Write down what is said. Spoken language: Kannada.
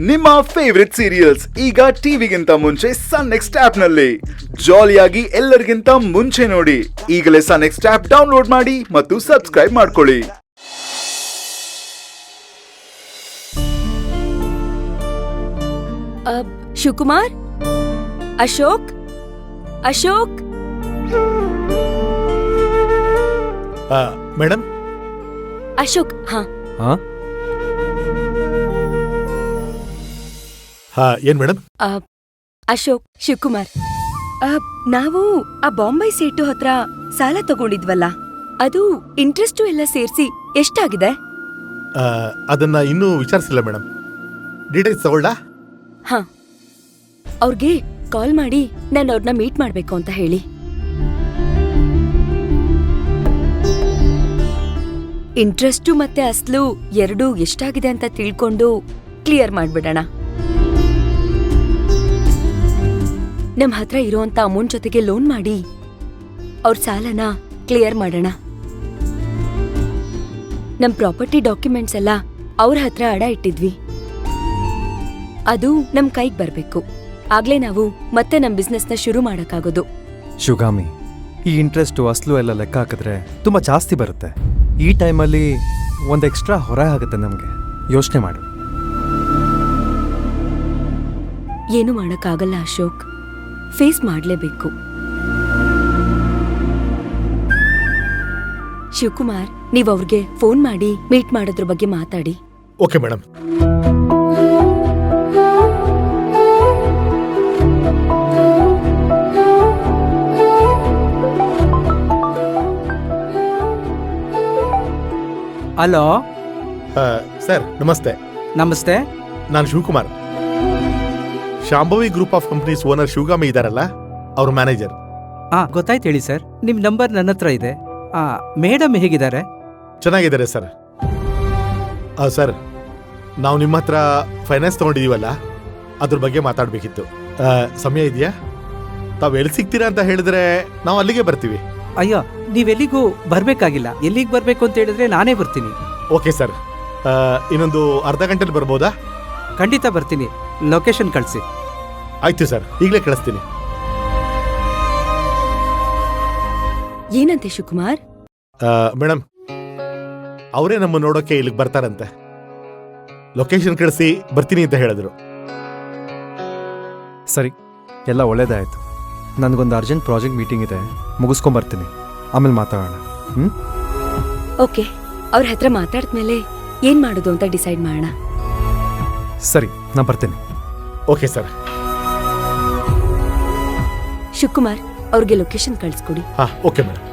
ನಿಮ್ಮ ಫೇವರಿಟ್ ಸೀರಿಯಲ್ಸ್ ಈಗ ಟಿವಿಗಿಂತ ಮುಂಚೆ ಸನ್ ನೆಕ್ಸ್ಟ್ ಆಪ್ ನಲ್ಲಿ ಜಾಲಿಯಾಗಿ ಎಲ್ಲರಿಗಿಂತ ಮುಂಚೆ ನೋಡಿ. ಈಗಲೇ ಸನ್ ನೆಕ್ಸ್ಟ್ ಆಪ್ ಡೌನ್ಲೋಡ್ ಮಾಡಿ ಮತ್ತು ಸಬ್ಸ್ಕ್ರೈಬ್ ಮಾಡ್ಕೊಳ್ಳಿ. ಶಿವಕುಮಾರ್, ಅಶೋಕ್, ಅಶೋಕ್. ಮೇಡಮ್. ಅಶೋಕ್. ಏನ್ ಮೇಡಮ್? ಅಶೋಕ್, ಶಿವಕುಮಾರ್, ನಾವು ಆ ಬಾಂಬೆ ಸೇಟು ಹತ್ರ ಸಾಲ ತಗೊಂಡಿದ್ವಲ್ಲ, ಅದು ಇಂಟ್ರೆಸ್ಟ್ ಎಲ್ಲ ಸೇರಿಸಿ ಎಷ್ಟಾಗಿದೆ? ಅದನ್ನ ಇನ್ನೂ ವಿಚಾರಿಸಿಲ್ಲ ಮೇಡಮ್. ಡೀಟೇಲ್ಸ್ ತಗೊಳ್ಳ? ಅವ್ರಿಗೆ ಕಾಲ್ ಮಾಡಿ ನಾನು ಅವ್ರನ್ನ ಮೀಟ್ ಮಾಡ್ಬೇಕು ಅಂತ ಹೇಳಿ. ಇಂಟ್ರೆಸ್ಟು ಮತ್ತೆ ಅಸ್ಲು ಎರಡೂ ಎಷ್ಟಾಗಿದೆ ಅಂತ ತಿಳ್ಕೊಂಡು ಕ್ಲಿಯರ್ ಮಾಡ್ಬಿಡೋಣ. ನಮ್ ಹತ್ರ ಇರೋಂತ ಅಮೌಂಟ್ ಜೊತೆಗೆ ಲೋನ್ ಮಾಡಿ ಅವ್ರ ಸಾಲನ ಕ್ಲಿಯರ್ ಮಾಡೋಣ. ನಮ್ ಪ್ರಾಪರ್ಟಿ ಡಾಕ್ಯುಮೆಂಟ್ಸ್ ಎಲ್ಲ ಅವ್ರ ಹತ್ರ ಅಡ ಇಟ್ಟಿದ್ವಿ, ಅದು ನಮ್ ಕೈಗೆ ಬರ್ಬೇಕು. ಆಗ್ಲೇ ನಾವು ಮತ್ತೆ ನಮ್ ಬಿಸ್ನೆಸ್ನ ಶುರು ಮಾಡಕ್ಕಾಗೋದು. ಶುಗಾಮಿ, ಈ ಇಂಟ್ರೆಸ್ಟು ಅಸ್ಲು ಎಲ್ಲ ಲೆಕ್ಕ ಹಾಕಿದ್ರೆ ತುಂಬಾ ಜಾಸ್ತಿ ಬರುತ್ತೆ. ಈ ಟೈಮಲ್ಲಿ ಒಂದು ಎಕ್ಸ್ಟ್ರಾ ಹೊರ ಆಗುತ್ತೆ ನಮಗೆ. ಯೋಚನೆ ಮಾಡು. ಏನು ಮಾಡಕ್ಕಾಗಲ್ಲ ಅಶೋಕ್, ಫೇಸ್ ಮಾಡ್ಲೇಬೇಕು. ಶಿವಕುಮಾರ್, ನೀವ್ ಅವ್ರಿಗೆ ಫೋನ್ ಮಾಡಿ ಮೀಟ್ ಮಾಡೋದ್ರ ಬಗ್ಗೆ ಮಾತಾಡಿ. Okay madam. ಹಲೋ ಸರ್, ನಮಸ್ತೆ. ನಮಸ್ತೆ. ನಾನು Shivakumar, Shambhavi group of companies owner Shivagami ಇದಾರಲ್ಲ, ಅವ್ರ ಮ್ಯಾನೇಜರ್. ಗೊತ್ತಾಯ್ತು, ಹೇಳಿ ಸರ್. ನಿಮ್ ನಂಬರ್ ನನ್ನ ಹತ್ರ ಇದೆ. ಮೇಡಮ್ ಹೇಗಿದ್ದಾರೆ? ಚೆನ್ನಾಗಿದ್ದಾರೆ ಸರ್. ಸರ್, ನಾವು ನಿಮ್ಮ ಹತ್ರ ಫೈನಾನ್ಸ್ ತಗೊಂಡಿದೀವಲ್ಲ, ಅದ್ರ ಬಗ್ಗೆ ಮಾತಾಡ್ಬೇಕಿತ್ತು. ಸಮಯ ಇದೆಯಾ? ತಾವು ಎಲ್ಲಿ ಸಿಗ್ತೀರಾ ಅಂತ ಹೇಳಿದ್ರೆ ನಾವು ಅಲ್ಲಿಗೆ ಬರ್ತೀವಿ. ಅಯ್ಯೋ, ನೀವೆಲ್ಲಿಗೂ ಬರ್ಬೇಕಾಗಿಲ್ಲ. ಎಲ್ಲಿಗೆ ಬರ್ಬೇಕು ಅಂತ ಹೇಳಿದ್ರೆ ನಾನೇ ಬರ್ತೀನಿ. ಓಕೆ ಸರ್, ಇನ್ನೊಂದು ಅರ್ಧ ಗಂಟೆಲಿ ಬರ್ಬೋದಾ? ಖಂಡಿತ ಬರ್ತೀನಿ. ಲೊಕೇಶನ್ ಕಳಿಸಿ. ಆಯ್ತು ಸರ್, ಈಗಲೇ ಕಳಿಸ್ತೀನಿ. ಏನಂತೆ ಶಿವಕುಮಾರ್? ಮೇಡಮ್, ಅವರೇ ನಮ್ಮ ನೋಡೋಕೆ ಇಲ್ಲಿಗೆ ಬರ್ತಾರಂತೆ. ಲೊಕೇಶನ್ ಕಳಿಸಿ ಬರ್ತೀನಿ ಅಂತ ಹೇಳಿದ್ರು. ಸರಿ, ಎಲ್ಲ ಒಳ್ಳೇದಾಯ್ತು. ನನಗೊಂದು ಅರ್ಜೆಂಟ್ ಪ್ರಾಜೆಕ್ಟ್ ಮೀಟಿಂಗ್ ಇದೆ, ಮುಗಿಸ್ಕೊಂಬರ್ತೀನಿ. ಆಮೇಲೆ ಮಾತಾಡೋಣ. ಓಕೆ, ಅವ್ರ ಹತ್ರ ಮಾತಾಡ್ದ್ಮೇಲೆ ಏನ್ ಮಾಡೋದು ಅಂತ ಡಿಸೈಡ್ ಮಾಡೋಣ. ಸರಿ, ನಾನು ಬರ್ತೀನಿ. Okay sir. ಶಿವಕುಮಾರ್, ಅವ್ರಿಗೆ ಲೊಕೇಶನ್ ಕಳಿಸ್ಕೊಡಿ. Okay madam.